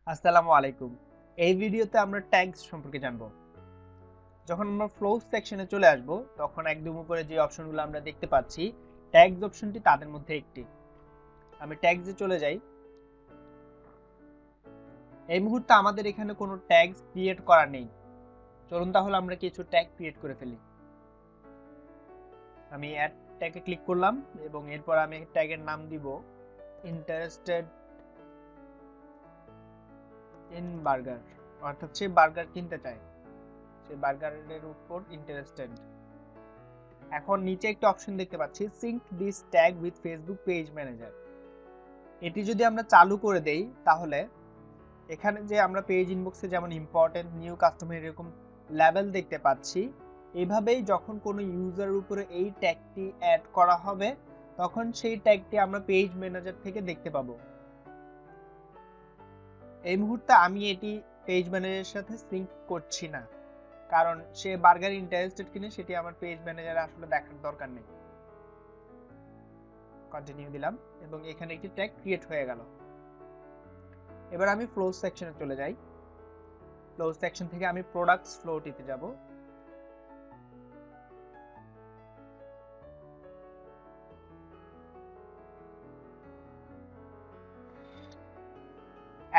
আসসালামু আলাইকুম। এই ভিডিওতে আমরা ট্যাগস সম্পর্কে জানব। যখন আমরা ফ্লোস সেকশনে চলে আসব, তখন একদম উপরে যে অপশনগুলো আমরা দেখতে পাচ্ছি, ট্যাগস অপশনটি তাদের মধ্যে একটি। আমি ট্যাগসে চলে যাই। এই মুহূর্তে আমাদের এখানে কোনো ট্যাগস ক্রিয়েট করা নেই। চলুন তাহলে আমরা কিছু ট্যাগ ক্রিয়েট করে ফেলি। আমি অ্যাড ট্যাগে ক্লিক করলাম এবং এরপর আমি ট্যাগের নাম দিব ইন্টারেস্টেড ইন বার্গার, অর্থাৎ সে বার্গার কিনতে চায়, সে বার্গারের উপর ইন্টারেস্টেড। এখন নিচে একটা অপশন দেখতে পাচ্ছি sync this tag with Facebook page manager. এটি যদি আমরা চালু করে দেই, তাহলে এখানে যে আমরা পেজ ইনবক্সে যেমন ইম্পর্টেন্ট, নিউ কাস্টমার এরকম লেভেল দেখতে পাচ্ছি, এইভাবেই যখন কোনো ইউজারের উপরে এই ট্যাগটি অ্যাড করা হবে, তখন সেই ট্যাগটি আমরা পেজ ম্যানেজার থেকে দেখতে পাবো। এই মুহূর্তে আমি এটি পেজ ম্যানেজারের সাথে সিঙ্ক করছি না, কারণ সে বার্গার ইন্টারেস্টেড কিনে সেটি আমার পেজ ম্যানেজারে আসলে দেখার দরকার নেই। কন্টিনিউ দিলাম এবং এখানে একটি ট্যাগ ক্রিয়েট হয়ে গেল। এবার আমি ফ্লোস সেকশনে চলে যাই। ফ্লোস সেকশন থেকে আমি প্রোডাক্টস ফ্লোটিতে যাব।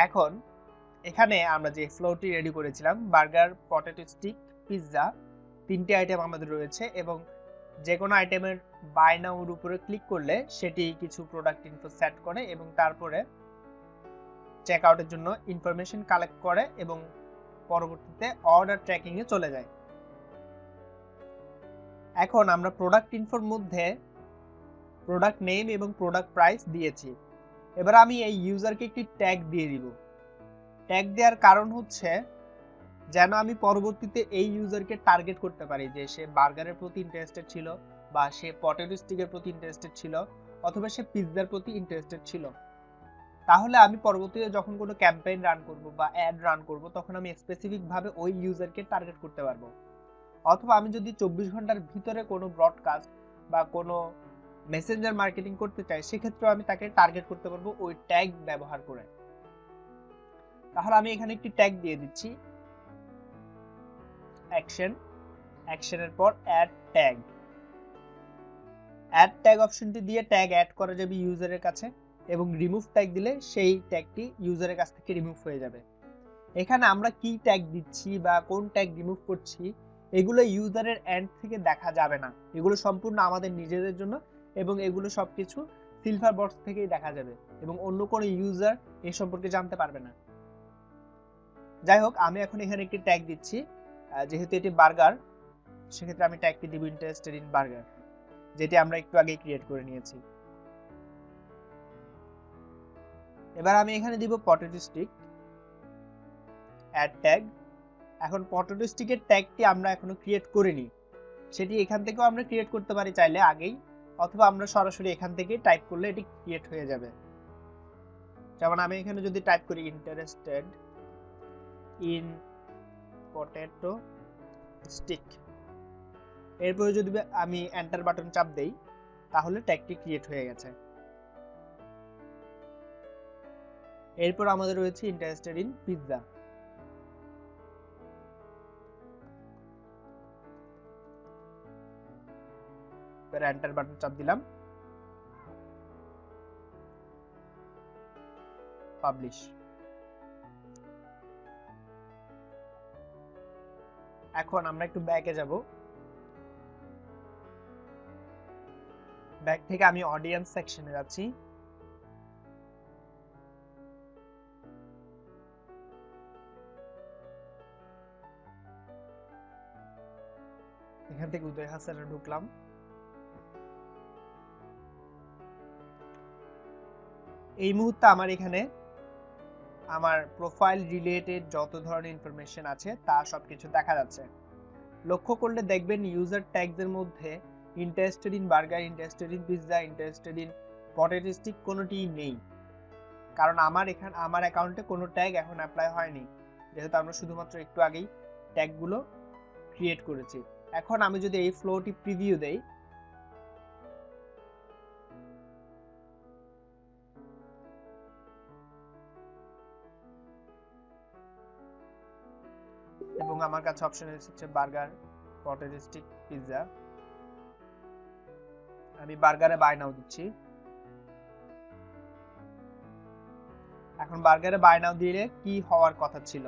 এখন এখানে আমরা যে ফ্লোটি রেডি করেছিলাম, বার্গার, পটেটো স্টিক, পিৎজা, তিনটি আইটেম আমাদের রয়েছে এবং যে কোনো আইটেমের বাই নাওর উপরে ক্লিক করলে সেটি কিছু প্রোডাক্ট ইনফো সেট করে এবং তারপরে চেক আউটের জন্য ইনফরমেশন কালেক্ট করে এবং পরবর্তীতে অর্ডার ট্র্যাকিং এ চলে যায়। এখন আমরা প্রোডাক্ট ইনফোর মধ্যে প্রোডাক্ট নেম এবং প্রোডাক্ট প্রাইস দিয়েছি। এবার আমি এই ইউজারকে একটি ট্যাগ দিয়ে দিব। ট্যাগ দেওয়ার কারণ হচ্ছে যেন আমি পরবর্তীতে এই ইউজারকে টার্গেট করতে পারি যে সে বার্গারের প্রতি ইন্টারেস্টেড ছিল, বা সে পটেটো স্টিকের প্রতি ইন্টারেস্টেড ছিল, অথবা সে পিৎজার প্রতি ইন্টারেস্টেড ছিল। তাহলে আমি পরবর্তীতে যখন কোনো ক্যাম্পেইন রান করব বা অ্যাড রান করব, তখন আমি স্পেসিফিক ভাবে ওই ইউজারকে টার্গেট করতে পারবো। অথবা আমি যদি 24 ঘন্টার ভিতরে কোনো ব্রডকাস্ট বা কোনো মেসেঞ্জার মার্কেটিং করতে চাই, সেক্ষেত্রে আমি তাকে টার্গেট করতে পারবো ওই ট্যাগ ব্যবহার করে। তাহলে আমি এখানে একটি ট্যাগ দিয়ে দিচ্ছি, অ্যাকশন। অ্যাকশনের পর অ্যাড ট্যাগ। অ্যাড ট্যাগ অপশনটি দিয়ে ট্যাগ অ্যাড করা যাবে ইউজারের কাছে এবং রিমুভ ট্যাগ দিলে সেই ট্যাগটি ইউজারের কাছ থেকে রিমুভ হয়ে যাবে। এখানে আমরা কি ট্যাগ দিচ্ছি বা কোন ট্যাগ রিমুভ করছি, এগুলো ইউজারের এন্ড থেকে দেখা যাবে না। এগুলো সম্পূর্ণ আমাদের নিজেদের জন্য এবং এগুলো সবকিছু সিলভার বক্স থেকেই দেখা যাবে এবং অন্য কোনো ইউজার এ সম্পর্কে জানতে পারবে না। যাই হোক, আমি এখন এখানে একটি ট্যাগ দিচ্ছি। যেহেতু এটি বার্গার, সেক্ষেত্রে আমি ট্যাগটি দিব ইন্টারেস্টেড ইন বার্গার, যেটি আমরা একটু আগে ক্রিয়েট করে নিয়েছি। এবার আমি এখানে দিব পটেটো স্টিক, অ্যাড ট্যাগ। এখন পটেটো স্টিকের ট্যাগটি আমরা এখনো ক্রিয়েট করিনি, সেটি এখান থেকেও আমরা ক্রিয়েট করতে পারি চাইলে আগেই, অথবা আমরা সরাসরি এখান থেকে টাইপ করলে এটি ক্রিয়েট হয়ে যাবে। যেমন আমি এখানে যদি টাইপ করি ইন্টারেস্টেড ইন পটেটো স্টিক, এরপরে যদি আমি এন্টার বাটন চাপ দেই, তাহলে ট্যাগটি ক্রিয়েট হয়ে গেছে। এরপর আমাদের রয়েছে interested in pizza. Enter button চাপ দিলাম, পাবলিশ। এখন আমরা একটু ব্যাকে যাব। ব্যাক থেকে আমি অডিয়েন্স সেকশনে যাচ্ছি। এখান থেকে উদয় হাসানে ঢুকলাম। এই মুহূর্তে আমার এখানে আমার প্রোফাইল রিলেটেড যত ধরনের ইনফরমেশন আছে তা সবকিছু দেখা যাচ্ছে। লক্ষ্য করলে দেখবেন ইউজার ট্যাগস এর মধ্যে interested in burger, interested in pizza, interested in potato stick কোনোটিই নেই, কারণ আমার অ্যাকাউন্টে কোনো ট্যাগ এখন অ্যাপ্লাই হয়নি, যেহেতু আমরা শুধুমাত্র একটু আগেই ট্যাগগুলো ক্রিয়েট করেছি। এখন আমি যদি এই ফ্লোটি প্রিভিউ দেই, এবং আমার কাছে অপশন এসেছে বার্গার, পটেটো স্টিক, পিৎজা। আমি বার্গারে বাই নাও দিচ্ছি। এখন বার্গারে বাই নাও দিলে কি হওয়ার কথা ছিল?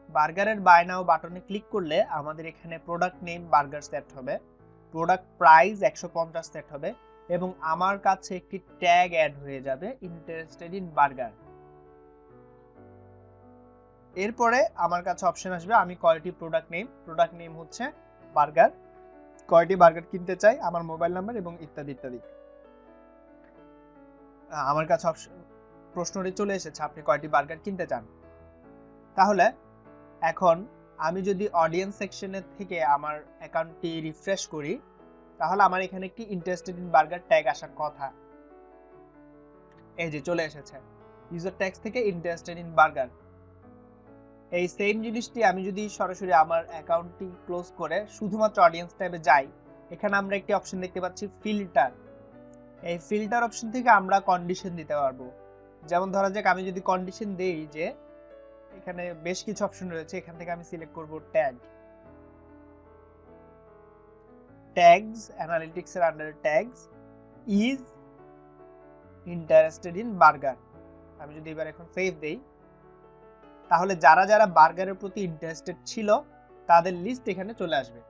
বার্গারের বাই নাও বাটনে ক্লিক করলে আমাদের এখানে প্রোডাক্ট নেম বার্গার সেট হবে, প্রোডাক্ট প্রাইস 150 সেট হবে এবং আমার কাছে একটি ট্যাগ অ্যাড হয়ে যাবে, ইন্টারেস্টেড ইন বার্গার। এরপরে আমার কাছে অপশন আসবে আমি কয়টি প্রোডাক্ট নেম হচ্ছে বার্গার, কয়টি বার্গার কিনতে চাই, আমার মোবাইল নাম্বার এবং ইত্যাদি ইত্যাদি। আমার কাছে প্রশ্নটি চলে এসেছে আপনি কয়টি বার্গার কিনতে চান। তাহলে এখন আমি যদি অডিয়েন্স সেকশনের থেকে আমার অ্যাকাউন্টটি রিফ্রেশ করি, তাহলে আমার এখানে একটি ইন্টারেস্টেড ইন বার্গার ট্যাগ আসার কথা। এই যে চলে এসেছে, ইউজার ট্যাগ থেকে ইন্টারেস্টেড ইন বার্গার। এই সেম জিনিসটি আমি যদি সরাসরি আমার অ্যাকাউন্টটি ক্লোজ করে শুধুমাত্র অডিয়েন্স ট্যাবে যাই, এখানে আমরা একটি অপশন দেখতে পাচ্ছি ফিল্টার। এই ফিল্টার অপশন থেকে আমরা কন্ডিশন দিতে পারবো। যেমন ধরা যাক আমি যদি কন্ডিশন দেই যে এখানে বেশ কিছু অপশন রয়েছে, এখান থেকে আমি সিলেক্ট করব ট্যাগস, অ্যানালিটিক্স এর আন্ডারে tags is interested in burger. আমি যদি এবার এখন সেভ দেই, তাহলে যারা যারা বার্গারের প্রতি ইন্টারেস্টেড ছিল তাদের লিস্ট এখানে চলে আসবে।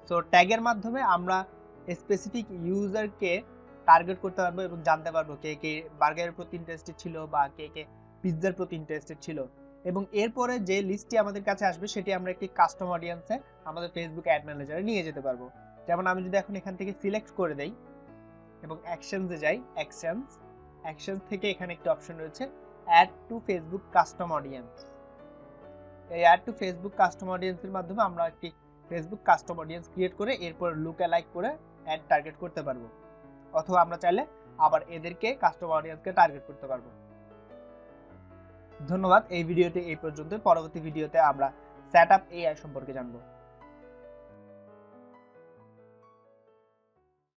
সো ট্যাগের মাধ্যমে আমরা স্পেসিফিক ইউজারকে টার্গেট করতে পারবো এবং জানতে পারবো কে কে বার্গারের প্রতি ইন্টারেস্টেড ছিল বা কে কে পিৎজার প্রতি ইন্টারেস্টেড ছিল। এবং এরপরে যে লিস্টটি আমাদের কাছে আসবে সেটি আমরা একটি কাস্টম অডিয়েন্সে আমাদের ফেসবুক অ্যাড ম্যানেজারে নিয়ে যেতে পারবো। যেমন আমি যদি এখন এখান থেকে সিলেক্ট করে দেই এবং অ্যাকশনসে যাই, অ্যাকশনস থেকে এখানে একটি অপশন রয়েছে add to Facebook custom audience. এই অ্যাড টু ফেসবুক কাস্টম অডিয়েন্সের মাধ্যমে আমরা একটি ফেসবুক কাস্টম অডিয়েন্স ক্রিয়েট করে এরপর লুক অ্যালাইক করে অ্যাড টার্গেট করতে পারবো, অথবা আমরা চাইলে আবার এদেরকে কাস্টম অডিয়েন্সকে টার্গেট করতে পারবো। ধন্যবাদ। এই ভিডিওটি এই পর্যন্ত। পরবর্তী ভিডিওতে আমরা সেটআপ এআই সম্পর্কে জানবো।